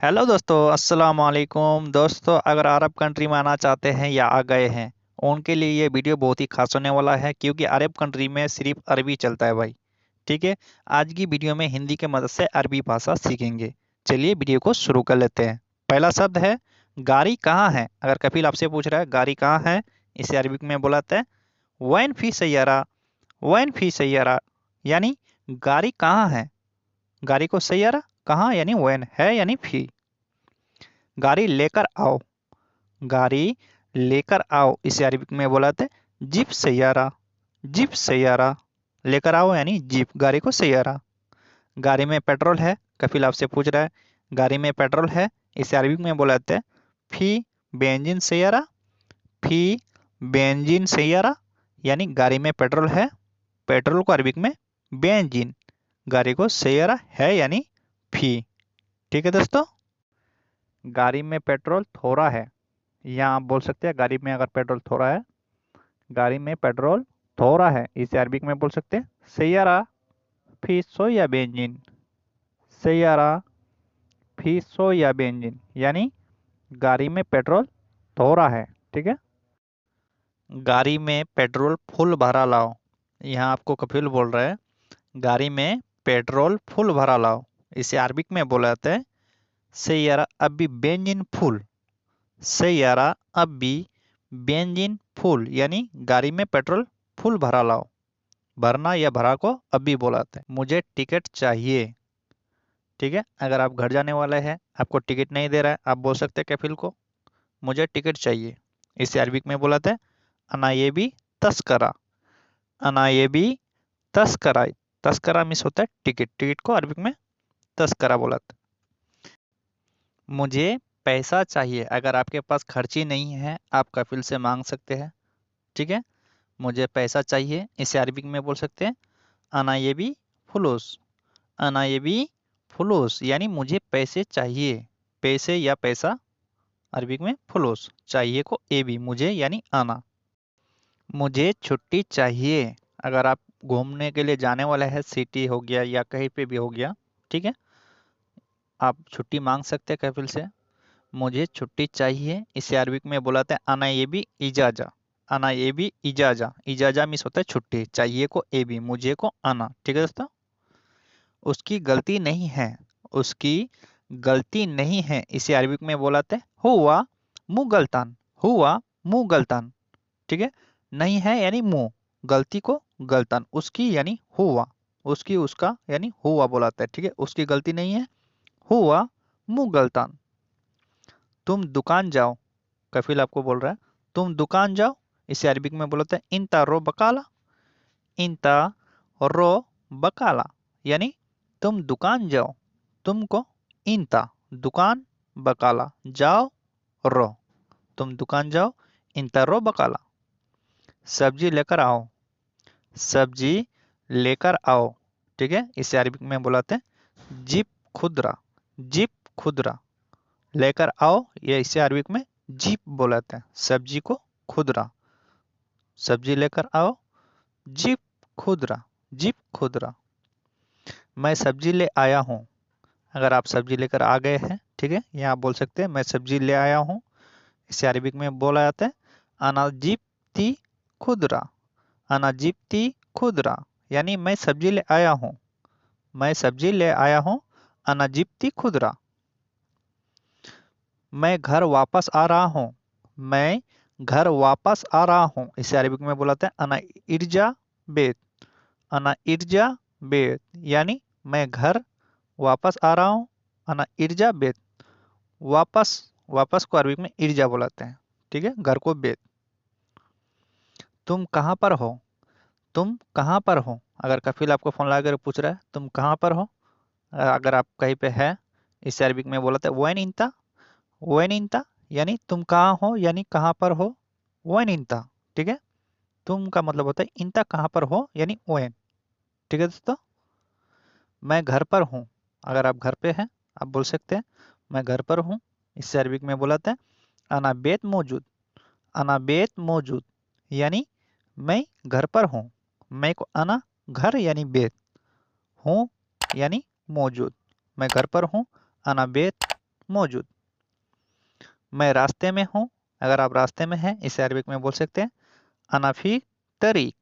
Hello दोस्तों, अस्सलाम वालेकुम। दोस्तों, अगर अरब कंट्री में आना चाहते हैं या आ गए हैं, उनके लिए ये वीडियो बहुत ही खास होने वाला है, क्योंकि अरब कंट्री में सिर्फ अरबी चलता है भाई। ठीक है। आज की वीडियो में हिंदी के मदद से अरबी भाषा सीखेंगे। चलिए वीडियो को शुरू कर लेते हैं। पहला शब्द है गाड़ी कहाँ है। अगर कपिल आपसे पूछ रहा है गाड़ी कहाँ है, इसे अरबिक में बुलाते हैं वैन फी सैयारा। वैन फी सैयारा यानी गाड़ी कहाँ है। गाड़ी को सैयारा कहाँ यानी वैन है यानी फी। गाड़ी लेकर आओ। गाड़ी लेकर आओ इसे अरबिक में बुलाते हैं जीप सैयारा। जीप सैयारा लेकर आओ यानी जीप, गाड़ी को सैयारा। गाड़ी में पेट्रोल है। कपिल आपसे पूछ रहा है गाड़ी में पेट्रोल है, इसे अरबिक में बुलाते हैं फी बेंजीन सैयारा। फी बेंजीन सैयारा यानी गाड़ी में पेट्रोल है। पेट्रोल को अरबिक में बेंजीन, गाड़ी को सैयारा है यानी फी। ठीक है दोस्तों। गाड़ी में पेट्रोल थोड़ा है, यहाँ आप बोल सकते हैं गाड़ी में अगर पेट्रोल थोड़ा है, गाड़ी में पेट्रोल थोड़ा है, इसे अरबिक में बोल सकते हैं सैयारा फी सोया बेंजीन। सैयारा फी सोया बेंजीन यानी गाड़ी में पेट्रोल थोड़ा है। ठीक है। गाड़ी में पेट्रोल फुल भरा लाओ। यहाँ आपको कपिल बोल रहा है गाड़ी में पेट्रोल फुल भरा लाओ, इसे अरबिक में बोलाते हैं सैयारा अभी बेंजीन फुल। सैयारा अभी बेंजीन फुल यानी गाड़ी में पेट्रोल फुल भरा लाओ। भरना या भरा को अभी बुलाते हैं। मुझे टिकट चाहिए। ठीक है। अगर आप घर जाने वाले हैं, आपको टिकट नहीं दे रहा है, आप बोल सकते हैं कैफिल को मुझे टिकट चाहिए। इसे अरबिक में बुलाते हैं अना ये भी तस्करा। अना ये भी तस्करा। तस्करा मिस होता है टिकट, टिकट को अरबिक में तस्करा बुलाते हैं। मुझे पैसा चाहिए। अगर आपके पास खर्ची नहीं है, आप कफिल से मांग सकते हैं। ठीक है। मुझे पैसा चाहिए, इसे अरबिक में बोल सकते हैं अना ये भी फुलूस। अना ये भी फुलूस यानी मुझे पैसे चाहिए। पैसे या पैसा अरबिक में फुलूस, चाहिए को ए भी मुझे यानी आना। मुझे छुट्टी चाहिए। अगर आप घूमने के लिए जाने वाले हैं, सिटी हो गया या कहीं पे भी हो गया, ठीक है, आप छुट्टी मांग सकते हैं कैफिल से। मुझे छुट्टी चाहिए, इसे अरबिक में बुलाते हैं अना ये भी इजाजा। अना ये भी इजाजा। इजाजा मिस होता है छुट्टी, चाहिए को ए भी, मुझे को आना। ठीक है दोस्तों। उसकी गलती नहीं है। उसकी गलती नहीं है, इसे अरबिक में बोलाते हैं हुआ मु गलतान। हुआ मु गलतान। ठीक है। नहीं है यानी मुंह, गलती को गलतान, उसकी यानी हुआ। उसकी उसका यानी हुआ बोलाता है। ठीक है। उसकी गलती नहीं है, हुआ मु गलतान। तुम दुकान जाओ। कफिल आपको बोल रहा है तुम दुकान जाओ, इसे अरबिक में बोलते हैं इंता रो बकाला। इंता रो बकाला यानी तुम दुकान जाओ। तुमको इंता दुकान, बकाला जाओ, रो तुम दुकान जाओ, इंता रो बकाला। सब्जी लेकर आओ। सब्जी लेकर आओ। ठीक है। इसे अरबिक में बुलाते हैं जीप खुदरा। जीप खुदरा लेकर आओ, या इसे अरबिक में जीप बुलाते हैं सब्जी को खुदरा। सब्जी लेकर आओ, जीप खुदरा। जीप खुदरा। मैं सब्जी ले आया हूँ। अगर आप सब्जी लेकर आ गए हैं, ठीक है, यहाँ आप बोल सकते हैं मैं सब्जी ले आया हूँ। इसे अरबिक में बोला जाता है अना जीप्ती खुदरा। अना जीप्ती खुदरा यानी मैं सब्जी ले आया हूँ। मैं सब्जी ले आया हूँ, अना जीप्ती खुदरा। मैं घर वापस आ रहा हूँ। मैं घर वापस आ रहा हूँ, इसे अरबिक में बुलाते हैं अना इर्जा बेत। अना इर्जा बेत यानी मैं घर वापस आ रहा हूँ, अना इर्जा बेत। वापस, वापस को अरबिक में इर्जा बुलाते हैं। ठीक है। घर को बेत। तुम कहाँ पर हो। तुम कहाँ पर हो। अगर कफिल आपको फोन लगाकर पूछ रहा है तुम कहाँ पर हो, अगर आप कहीं पे है, इसे अरबिक में बोलते हैं वैन इंता। वैन इंता यानी तुम कहाँ हो यानी कहाँ पर हो। वैन इंता। ठीक है। तुम का मतलब होता है इंता कहाँ पर हो यानी वैन। ठीक है दोस्तों। मैं घर पर हूँ। अगर आप घर पे हैं, आप बोल सकते हैं मैं घर पर हूँ, इससे अरबिक में बुलाते हैं अना बेत मौजूद। अना बेत मौजूद यानी मैं घर पर हूँ। मैं को अना घर यानी बेत, हूँ यानी मौजूद। मैं घर पर हूँ, अना बेत मौजूद। मैं रास्ते में हूँ, अगर आप रास्ते में हैं इसे अरबिक में बोल सकते हैं अना फी तरीक।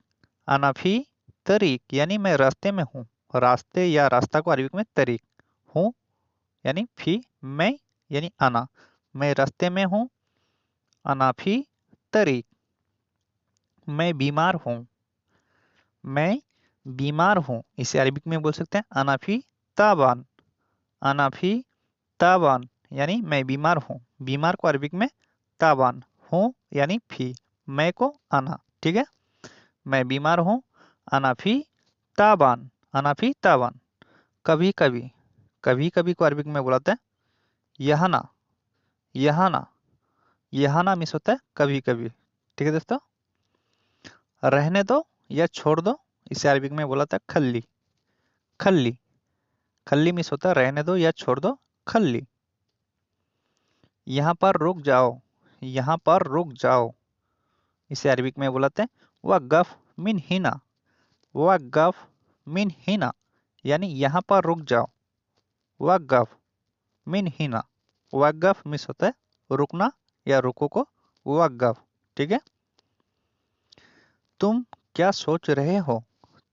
अना फी तरीक यानी मैं रास्ते में हूँ। रास्ते या रास्ता को अरबिक में तरीक, हूँ यानी फी, मैं यानी अना, मैं रास्ते में हूँ। अना फी तरीक। मैं बीमार हूँ, मैं बीमार हूँ, इसे अरबिक में बोल सकते हैं अनाफी ताबान। अनाफी ताबान यानी मैं बीमार हूँ। बीमार को अरबिक में ताबान, हूँ यानी फी, मैं को अना। ठीक है, मैं बीमार हूँ, अनाफी ताबान, अनाफी ताबान। कभी कभी, कभी कभी को अरबिक में बुलाते हैं यहाना। यहाना, यहाना मिस होता है कभी कभी। ठीक है दोस्तों, रहने दो या छोड़ दो, इसे अरबिक में बोला था खल्ली। खल्ली, खल्ली मिस होता है रहने दो या छोड़ दो, खल्ली। यहाँ पर रुक जाओ, यहाँ पर रुक जाओ, इसे अरबिक में बुलाते हैं वक़्फ़ मिन हिना। वक़्फ़ मिन हिना यानी यहाँ पर रुक जाओ। वक़्फ़ मिन हिना, वक़्फ़ मिस होता है रुकना या रुको को वक़्फ़। ठीक है, तुम क्या सोच रहे हो?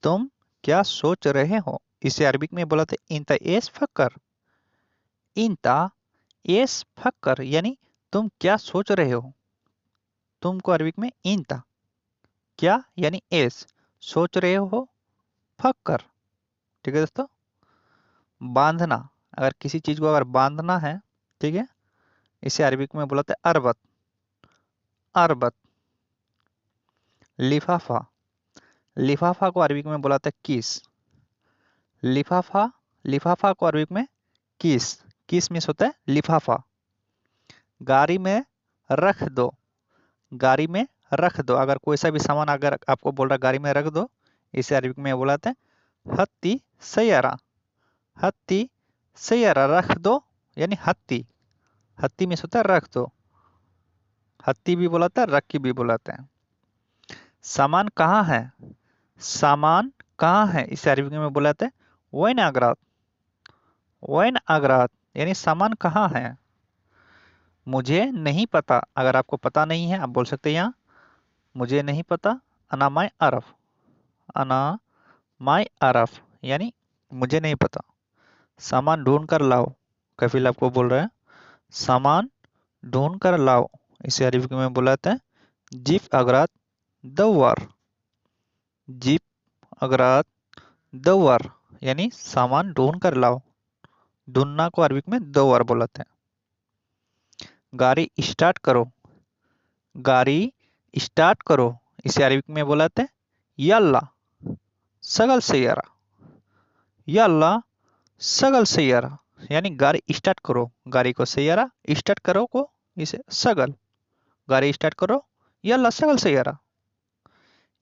तुम क्या सोच रहे हो, इसे अरबिक में बुलाते इंता एस फक्कर। इंता एस फक्कर यानी तुम क्या सोच रहे हो। तुमको अरबिक में इंता, क्या यानी एस, सोच रहे हो फक्कर। ठीक है दोस्तों, बांधना, अगर किसी चीज को अगर बांधना है, ठीक है, इसे अरबिक में बुलाते हैं अरबत। अरबत। लिफाफा, लिफाफा को अरबिक में बुलाते हैं किस। लिफाफा, लिफाफा को अरबिक में किस, किस मिस होता है लिफाफा। गाड़ी में रख दो, गाड़ी में रख दो, अगर कोई सा भी सामान अगर आपको बोल रहा गाड़ी में रख दो, इसे अरबिक में बुलाते हैं हत्ती सैयारा। हत्ती सैयारा, रख दो यानी हत्ती, हत्ती मिस होता है रख दो। हत्ती भी बुलाता है, रख की भी बुलाते हैं। सामान कहाँ है, सामान कहाँ है, इसे अरबी में बुलाते हैं वैन अगरात। वैन अगरात यानी सामान कहाँ है। मुझे नहीं पता, अगर आपको पता नहीं है आप बोल सकते हैं यहाँ मुझे नहीं पता। अना माई अरफ। अना माई अरफ यानी मुझे नहीं पता। सामान ढूंढ कर लाओ, कफिल आपको बोल रहा है सामान ढूंढ कर लाओ, इसे अरबी में बुलाते हैं जीप अगरात दवार। जीप अगरात दवार यानी सामान ढूंढ कर लाओ। ढूंढना को अरबी में दवार बुलाते हैं। गाड़ी स्टार्ट करो, गाड़ी स्टार्ट करो, इसे अरबी में बुलाते हैं यल्ला सगल सैयारा। यल्ला सगल सैयारा यानी गाड़ी स्टार्ट करो, गाड़ी को सैयारा स्टार्ट करो को इसे सगल, गाड़ी स्टार्ट करो यल्ला सगल सैयारा।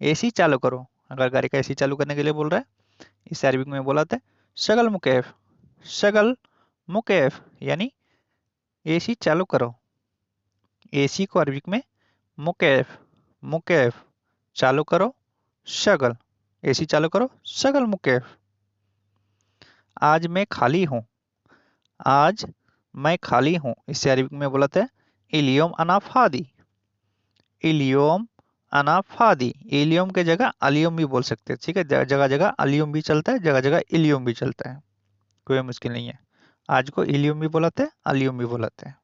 एसी चालू करो, अगर गाड़ी का एसी चालू करने के लिए बोल रहा है, इसे अरबी में बुलाते हैं शगल मुकेफ। शगल मुकेफ यानी एसी चालू करो। एसी को अरबी में मुकेफ, मुकेफ चालू करो शगल, एसी चालू करो शगल मुकेफ। आज मैं खाली हूँ, आज मैं खाली हूँ, इसे अरबी में बुलाते हैं इलियोम अना फादी। इलियोम अना फादी, इलियोम के जगह अलियोम भी बोल सकते हैं। ठीक है, जगह जगह अलियोम भी चलता है, जगह जगह इलियोम भी चलता है, कोई मुश्किल नहीं है। आज को इलियोम भी बुलाते हैं, अलियोम भी बुलाते हैं।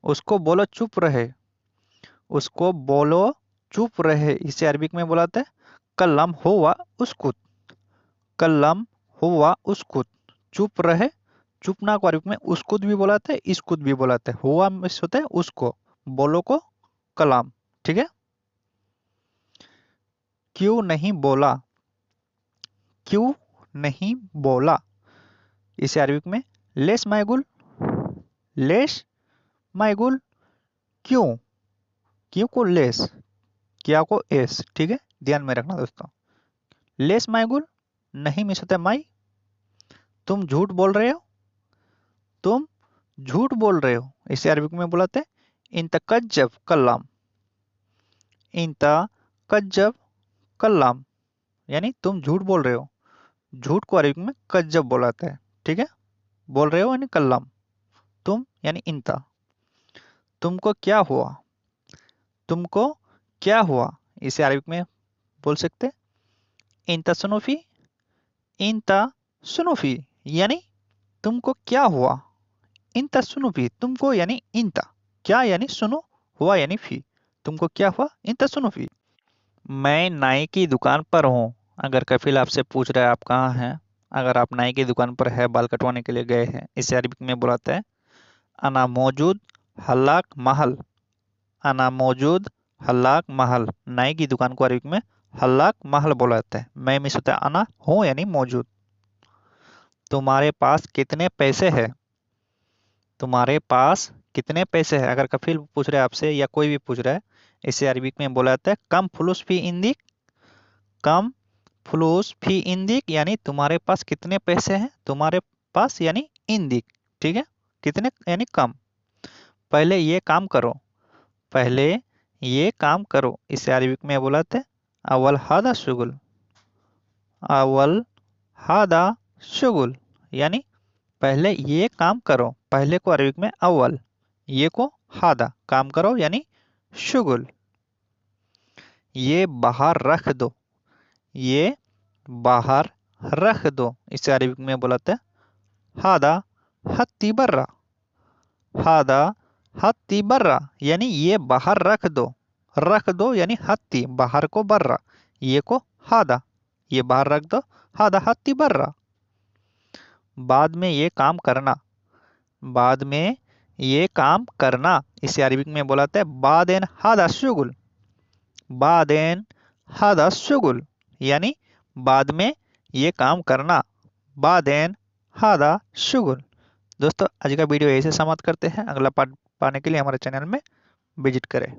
उसको बोलो चुप रहे, उसको बोलो चुप रहे, इसे अरबिक में बुलाते हैं कल्लम हुआ उसकुत। कल्लम हुआ उसकुत, चुप रहे। चुपना को अरबिक में उसकुत भी बुलाते हैं, इसकुत भी बुलाते हैं। हुआ मिस होता है उसको, बोलो को कलाम। ठीक है, क्यों नहीं बोला, क्यों नहीं बोला, इसे अरबिक में लेस मायगुल। लेस मायगुल क्यों, क्यों को लेस, क्या को एस। ठीक है, ध्यान में रखना दोस्तों। लेस मायगुल नहीं मिस होता है माई। तुम झूठ बोल रहे हो, तुम झूठ बोल रहे हो, इसे अरबिक में बुलाते हैं इंत कज्जब कल्लाम। इंत कज्जब कल्लाम यानी तुम झूठ बोल रहे हो। झूठ को अरबिक में कज्जब बुलाते हैं। ठीक है, बोल रहे हो यानी कल्लाम। तुम यानी इंता। तुमको क्या हुआ, तुमको क्या हुआ, इसे अरबिक में बोल सकते इंता सुनूफी, इंता सुनूफी, यानी तुमको क्या हुआ। इंता सुनूफी, तुमको यानी इंता, क्या यानी सुनो, हुआ यानी फी, तुमको क्या हुआ, इंता सुनूफी। मैं नाई की दुकान पर हूँ। अगर कफिल आपसे पूछ रहा है आप कहाँ हैं, अगर आप नाई की दुकान पर है, बाल कटवाने के लिए गए हैं, इसे अरबिक में बुलाते हैं अना मौजूद हल्लाक महल। अना मौजूद हल्लाक महल, नाई की दुकान को अरबिक में हल्लाक महल बोला जाता है। मैं मिस होता है अना, हूँ यानी मौजूद। तुम्हारे पास कितने पैसे हैं, तुम्हारे पास कितने पैसे हैं, अगर कफिल पूछ रहा है आपसे या कोई भी पूछ रहा है, इसे अरबिक में बोला जाता है कम फुलूस फी इंदिक। कम फ्लूस फी इंदिक, यानी तुम्हारे पास कितने पैसे हैं, तुम्हारे पास यानी इंदिक, ठीक है, कितने यानी कम। पहले ये काम करो, पहले ये काम करो, इसे अरबिक में बुलाते हैं अवल हादा शुगुल। अवल हादा शुगुल, यानी पहले ये काम करो, पहले को अरबिक में अव्वल, ये को हादा, काम करो यानी शुगुल। ये बाहर रख दो, ये बाहर रख दो, इसे अरबिक में बुलाते हैं हादा हत्ती बर्रा। हादा हत्ती बर्रा, यानी ये बाहर रख दो यानी हत्ती, बाहर को बर्रा, ये को हादा, ये बाहर रख दो, हादा हत्ती बर्रा। बाद में ये काम करना, बाद में ये काम करना, इसे अरबिक में बुलाते हैं बादेन हादा शुगुल। बादेन हादा शुगुल, यानी बाद में ये काम करना, बादेन हादा शुगुल। दोस्तों आज का वीडियो यहीं से समाप्त करते हैं। अगला पार्ट पाने के लिए हमारे चैनल में विजिट करें।